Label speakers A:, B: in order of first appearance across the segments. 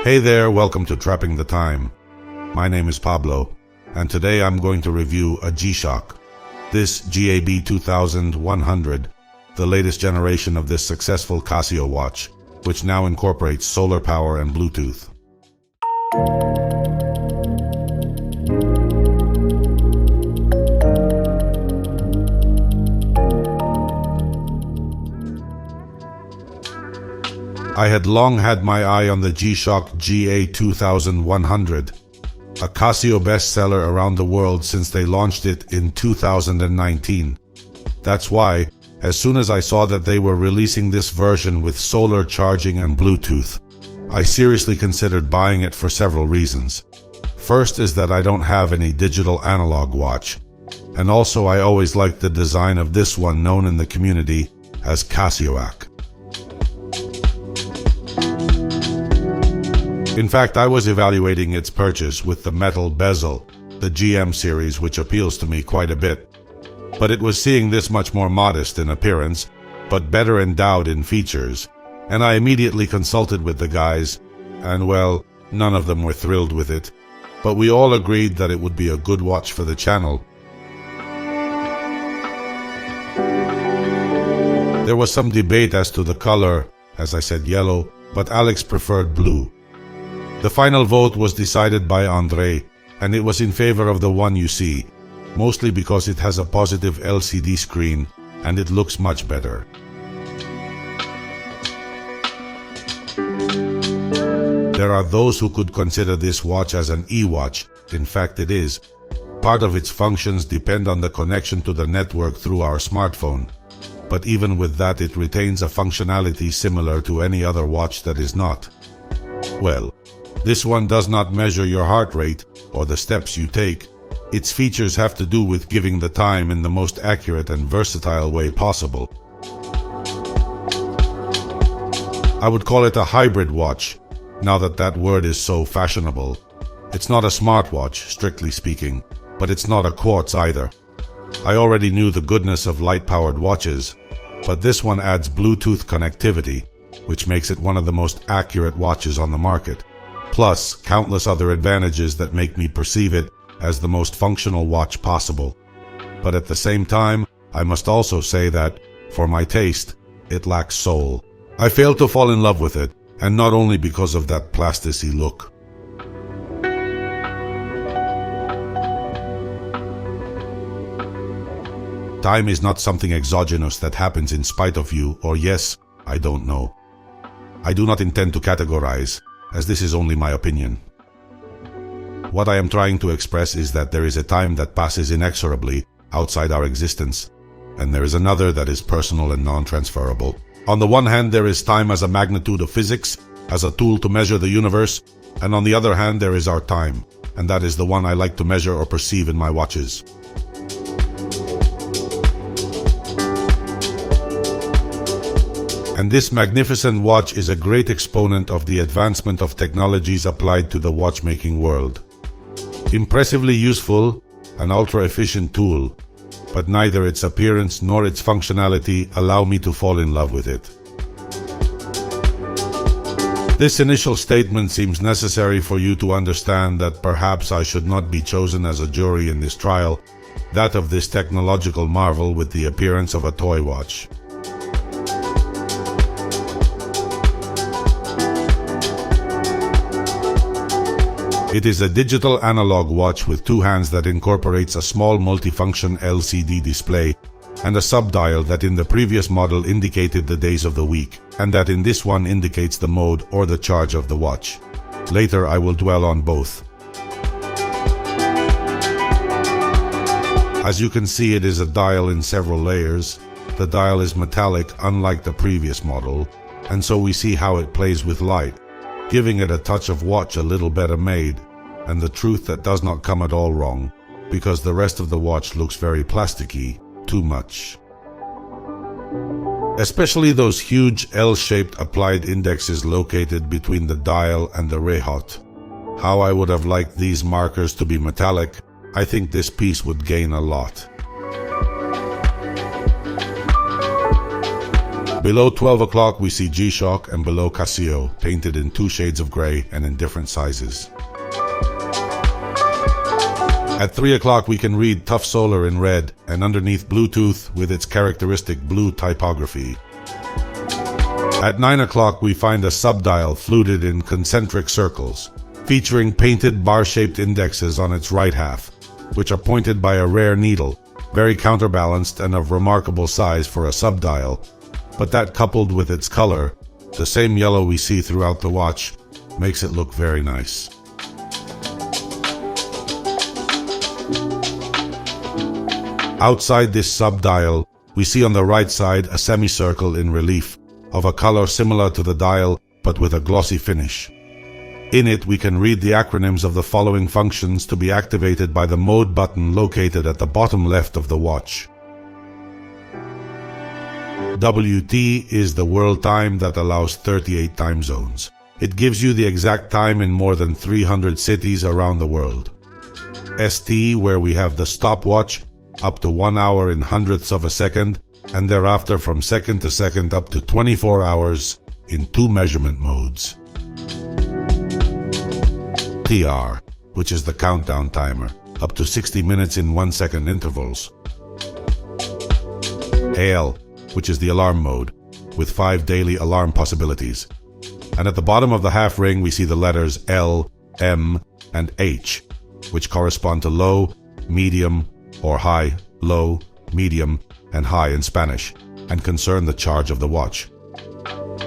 A: Hey there, welcome to Trapping the Time. My name is Pablo, and today I'm going to review a G-Shock. This GA-B2100, the latest generation of this successful Casio watch, which now incorporates solar power and Bluetooth. I had long had my eye on the G-Shock GA-2100, a Casio bestseller around the world since they launched it in 2019. That's why, as soon as I saw that they were releasing this version with solar charging and Bluetooth, I seriously considered buying it for several reasons. First is that I don't have any digital analog watch, and also I always liked the design of this one, known in the community as CASIOAK. In fact, I was evaluating its purchase with the metal bezel, the GM series, which appeals to me quite a bit. But it was seeing this much more modest in appearance, but better endowed in features, and I immediately consulted with the guys, and well, none of them were thrilled with it, but we all agreed that it would be a good watch for the channel. There was some debate as to the color, as I said yellow, but Alex preferred blue. The final vote was decided by Andre, and it was in favor of the one you see, mostly because it has a positive LCD screen and it looks much better. There are those who could consider this watch as an e-watch. In fact, it is. Part of its functions depend on the connection to the network through our smartphone, but even with that it retains a functionality similar to any other watch that is not. Well, this one does not measure your heart rate or the steps you take. Its features have to do with giving the time in the most accurate and versatile way possible. I would call it a hybrid watch, now that that word is so fashionable. It's not a smartwatch, strictly speaking, but it's not a quartz either. I already knew the goodness of light-powered watches, but this one adds Bluetooth connectivity, which makes it one of the most accurate watches on the market. Plus, countless other advantages that make me perceive it as the most functional watch possible. But at the same time, I must also say that, for my taste, it lacks soul. I failed to fall in love with it, and not only because of that plasticity look. Time is not something exogenous that happens in spite of you, or yes, I don't know. I do not intend to categorize, as this is only my opinion. What I am trying to express is that there is a time that passes inexorably outside our existence, and there is another that is personal and non-transferable. On the one hand, there is time as a magnitude of physics, as a tool to measure the universe, and on the other hand, there is our time, and that is the one I like to measure or perceive in my watches. And this magnificent watch is a great exponent of the advancement of technologies applied to the watchmaking world. Impressively useful, an ultra-efficient tool, but neither its appearance nor its functionality allow me to fall in love with it. This initial statement seems necessary for you to understand that perhaps I should not be chosen as a jury in this trial, that of this technological marvel with the appearance of a toy watch. It is a digital analog watch with two hands that incorporates a small multifunction LCD display and a sub-dial that in the previous model indicated the days of the week, and that in this one indicates the mode or the charge of the watch. Later I will dwell on both. As you can see, it is a dial in several layers. The dial is metallic, unlike the previous model, and so we see how it plays with light, giving it a touch of watch a little better made, and the truth that does not come at all wrong, because the rest of the watch looks very plasticky, too much. Especially those huge L-shaped applied indexes located between the dial and the rehaut. How I would have liked these markers to be metallic. I think this piece would gain a lot. Below 12 o'clock we see G-Shock, and below Casio, painted in 2 shades of gray and in different sizes. At 3 o'clock we can read Tough Solar in red, and underneath Bluetooth with its characteristic blue typography. At 9 o'clock we find a subdial fluted in concentric circles, featuring painted bar-shaped indexes on its right half, which are pointed by a rare needle, very counterbalanced and of remarkable size for a subdial, but that coupled with its color, the same yellow we see throughout the watch, makes it look very nice. Outside this subdial, we see on the right side a semicircle in relief, of a color similar to the dial, but with a glossy finish. In it, we can read the acronyms of the following functions to be activated by the mode button located at the bottom left of the watch. WT is the world time that allows 38 time zones. It gives you the exact time in more than 300 cities around the world. ST, where we have the stopwatch, up to 1 hour in hundredths of a second, and thereafter from second to second up to 24 hours in 2 measurement modes. TR, which is the countdown timer, up to 60 minutes in 1 second intervals. AL, which is the alarm mode, with 5 daily alarm possibilities. And at the bottom of the half ring we see the letters L, M, and H, which correspond to low, medium, or high, low, medium, and high in Spanish, and concern the charge of the watch.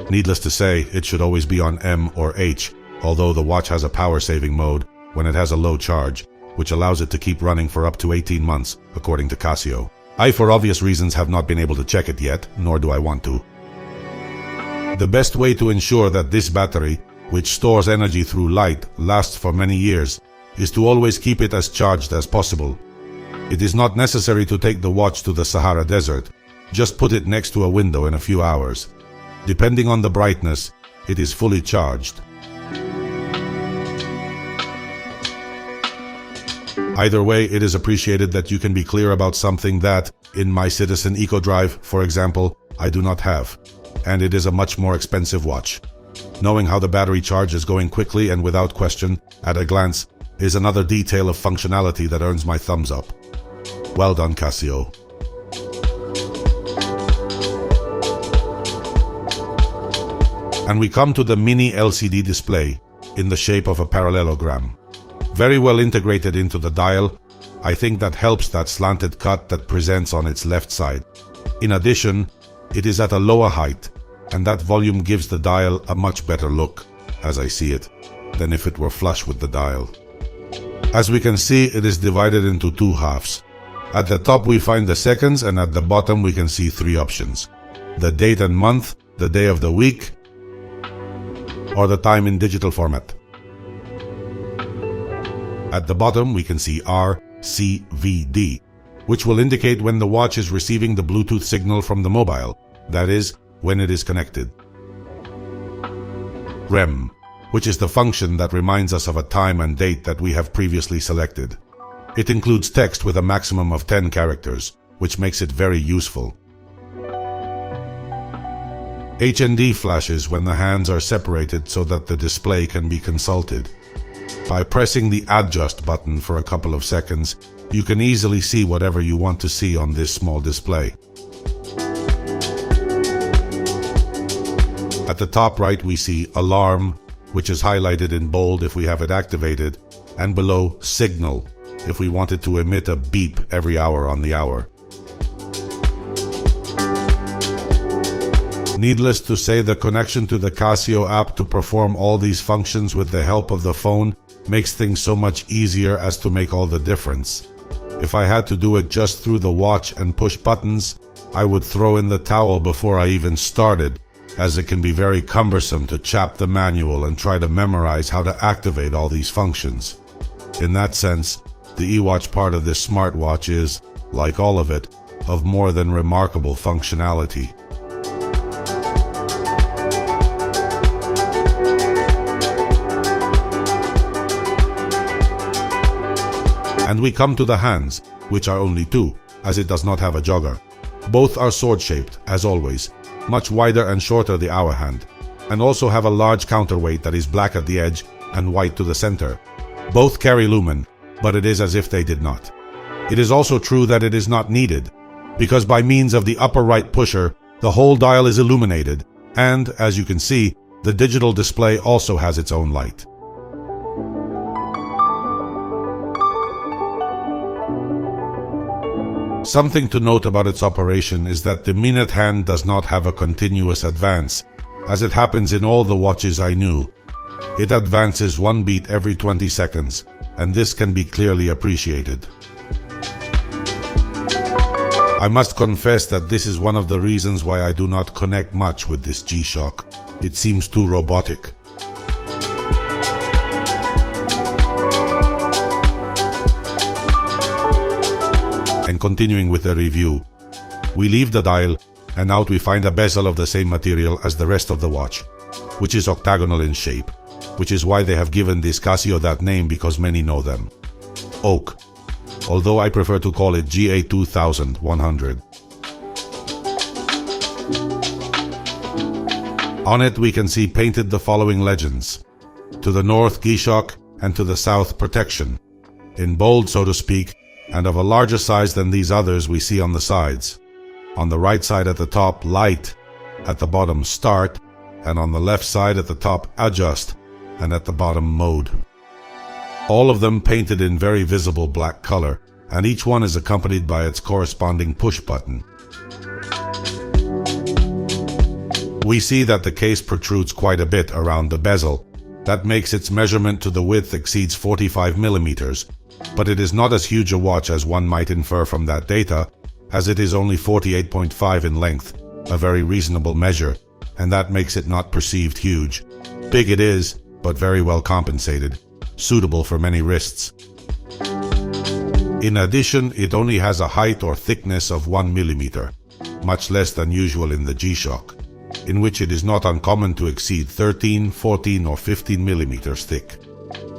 A: Needless to say, it should always be on M or H, although the watch has a power-saving mode when it has a low charge, which allows it to keep running for up to 18 months, according to Casio. I, for obvious reasons, have not been able to check it yet, nor do I want to. The best way to ensure that this battery, which stores energy through light, lasts for many years, is to always keep it as charged as possible. It is not necessary to take the watch to the Sahara Desert, just put it next to a window in a few hours. Depending on the brightness, it is fully charged. Either way, it is appreciated that you can be clear about something that, in my Citizen EcoDrive, for example, I do not have, and it is a much more expensive watch. Knowing how the battery charge is going quickly and without question, at a glance, is another detail of functionality that earns my thumbs up. Well done, Casio. And we come to the mini LCD display, in the shape of a parallelogram. Very well integrated into the dial, I think that helps that slanted cut that presents on its left side. In addition, it is at a lower height, and that volume gives the dial a much better look, as I see it, than if it were flush with the dial. As we can see, it is divided into 2 halves. At the top we find the seconds, and at the bottom we can see 3 options: the date and month, the day of the week, or the time in digital format. At the bottom we can see RCVD, which will indicate when the watch is receiving the Bluetooth signal from the mobile, that is, when it is connected. REM, which is the function that reminds us of a time and date that we have previously selected. It includes text with a maximum of 10 characters, which makes it very useful. HND flashes when the hands are separated so that the display can be consulted. By pressing the Adjust button for a couple of seconds, you can easily see whatever you want to see on this small display. At the top right we see Alarm, which is highlighted in bold if we have it activated, and below Signal, if we wanted to emit a beep every hour on the hour. Needless to say, the connection to the Casio app to perform all these functions with the help of the phone makes things so much easier as to make all the difference. If I had to do it just through the watch and push buttons, I would throw in the towel before I even started, as it can be very cumbersome to chap the manual and try to memorize how to activate all these functions. In that sense, the eWatch part of this smartwatch is, like all of it, of more than remarkable functionality. And we come to the hands, which are only 2, as it does not have a jogger. Both are sword-shaped, as always, much wider and shorter the hour hand, and also have a large counterweight that is black at the edge and white to the center. Both carry lumen, but it is as if they did not. It is also true that it is not needed, because by means of the upper right pusher, the whole dial is illuminated, and, as you can see, the digital display also has its own light. Something to note about its operation is that the minute hand does not have a continuous advance, as it happens in all the watches I knew. It advances one beat every 20 seconds, and this can be clearly appreciated. I must confess that this is one of the reasons why I do not connect much with this G-Shock. It seems too robotic. And continuing with the review, we leave the dial, and out we find a bezel of the same material as the rest of the watch, which is octagonal in shape, which is why they have given this Casio that name, because many know them. Oak, although I prefer to call it GA-2100. On it we can see painted the following legends: to the north G-Shock and to the south protection, in bold so to speak, and of a larger size than these others we see on the sides. On the right side at the top, light, at the bottom, start, and on the left side at the top, adjust, and at the bottom, mode. All of them painted in very visible black color, and each one is accompanied by its corresponding push button. We see that the case protrudes quite a bit around the bezel. That makes its measurement to the width exceeds 45 millimeters, but it is not as huge a watch as one might infer from that data, as it is only 48.5 in length, a very reasonable measure, and that makes it not perceived huge. Big it is, but very well compensated, suitable for many wrists. In addition, it only has a height or thickness of 1 millimeter, much less than usual in the G-Shock, in which it is not uncommon to exceed 13, 14 or 15 millimeters thick.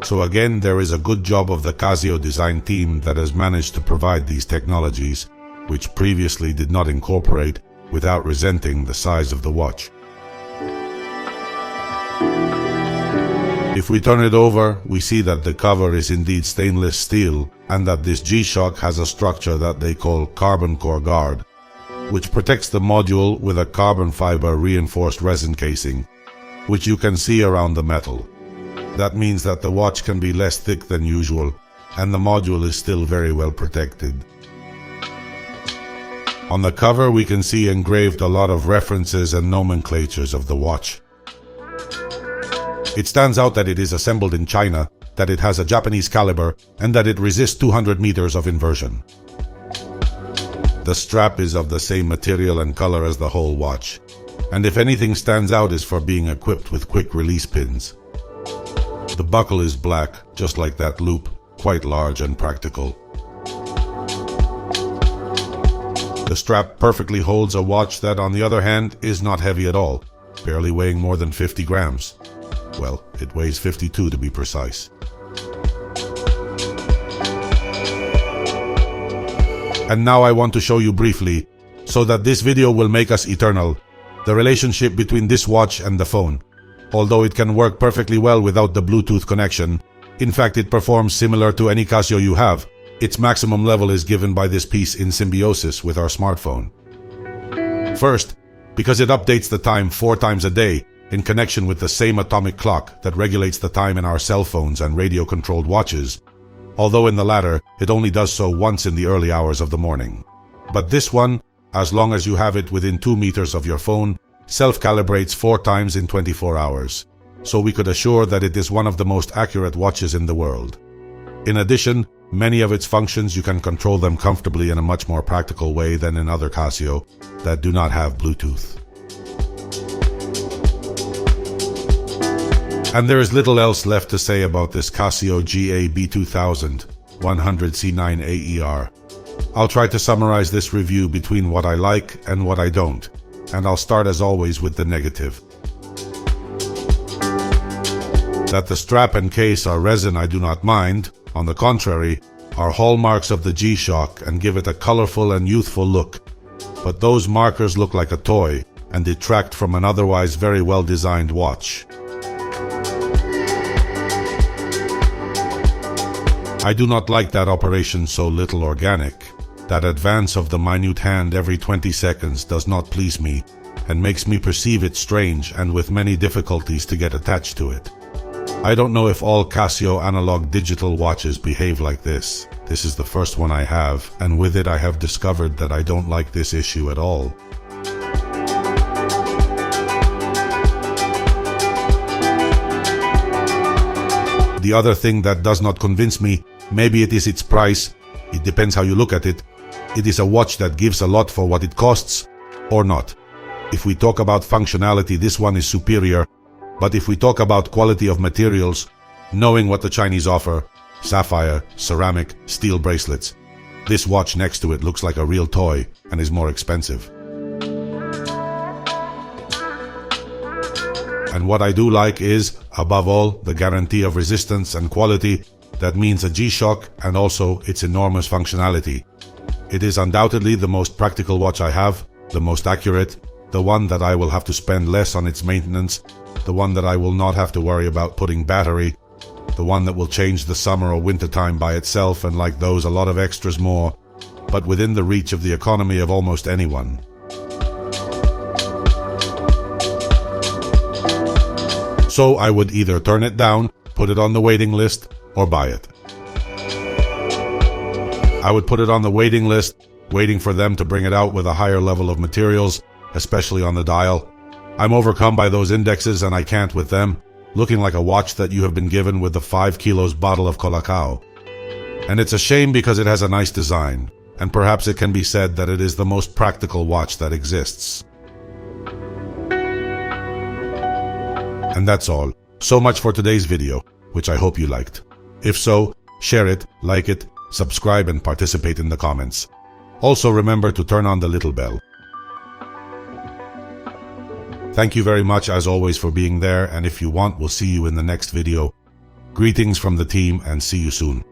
A: So again, there is a good job of the Casio design team that has managed to provide these technologies, which previously did not incorporate, without resenting the size of the watch. If we turn it over, we see that the cover is indeed stainless steel, and that this G-Shock has a structure that they call carbon core guard, which protects the module with a carbon fiber reinforced resin casing, which you can see around the metal. That means that the watch can be less thick than usual, and the module is still very well protected. On the cover we can see engraved a lot of references and nomenclatures of the watch. It stands out that it is assembled in China, that it has a Japanese caliber, and that it resists 200 meters of inversion. The strap is of the same material and color as the whole watch, and if anything stands out is for being equipped with quick release pins. The buckle is black, just like that loop, quite large and practical. The strap perfectly holds a watch that, on the other hand, is not heavy at all, barely weighing more than 50 grams. Well, it weighs 52 to be precise. And now I want to show you briefly, so that this video will make us eternal, the relationship between this watch and the phone. Although it can work perfectly well without the Bluetooth connection, in fact it performs similar to any Casio you have. Its maximum level is given by this piece in symbiosis with our smartphone. First, because it updates the time 4 times a day in connection with the same atomic clock that regulates the time in our cell phones and radio-controlled watches, although in the latter it only does so once in the early hours of the morning. But this one, as long as you have it within 2 meters of your phone, self-calibrates 4 times in 24 hours, so we could assure that it is one of the most accurate watches in the world. In addition, many of its functions you can control them comfortably in a much more practical way than in other Casio that do not have Bluetooth. And there is little else left to say about this Casio GA-B2100C-9AER. I'll try to summarize this review between what I like and what I don't, and I'll start as always with the negative. That the strap and case are resin I do not mind, on the contrary, are hallmarks of the G-Shock and give it a colorful and youthful look. But those markers look like a toy, and detract from an otherwise very well-designed watch. I do not like that operation so little organic. That advance of the minute hand every 20 seconds does not please me, and makes me perceive it strange and with many difficulties to get attached to it. I don't know if all Casio analog digital watches behave like this. This is the first one I have, and with it I have discovered that I don't like this issue at all. The other thing that does not convince me, maybe it is its price. It depends how you look at it. It is a watch that gives a lot for what it costs, or not. If we talk about functionality, this one is superior. But if we talk about quality of materials, knowing what the Chinese offer, sapphire, ceramic, steel bracelets, this watch next to it looks like a real toy and is more expensive. And what I do like is, above all, the guarantee of resistance and quality. That means a G-Shock and also its enormous functionality. It is undoubtedly the most practical watch I have, the most accurate, the one that I will have to spend less on its maintenance, the one that I will not have to worry about putting battery, the one that will change the summer or winter time by itself, and like those a lot of extras more, but within the reach of the economy of almost anyone. So I would either turn it down, put it on the waiting list, or buy it. I would put it on the waiting list, waiting for them to bring it out with a higher level of materials, especially on the dial. I'm overcome by those indexes and I can't with them, looking like a watch that you have been given with the 5 kilos bottle of Colacao. And it's a shame because it has a nice design, and perhaps it can be said that it is the most practical watch that exists. And that's all. So much for today's video, which I hope you liked. If so, share it, like it, subscribe and participate in the comments. Also remember to turn on the little bell. Thank you very much as always for being there, and if you want, we'll see you in the next video. Greetings from the team and see you soon.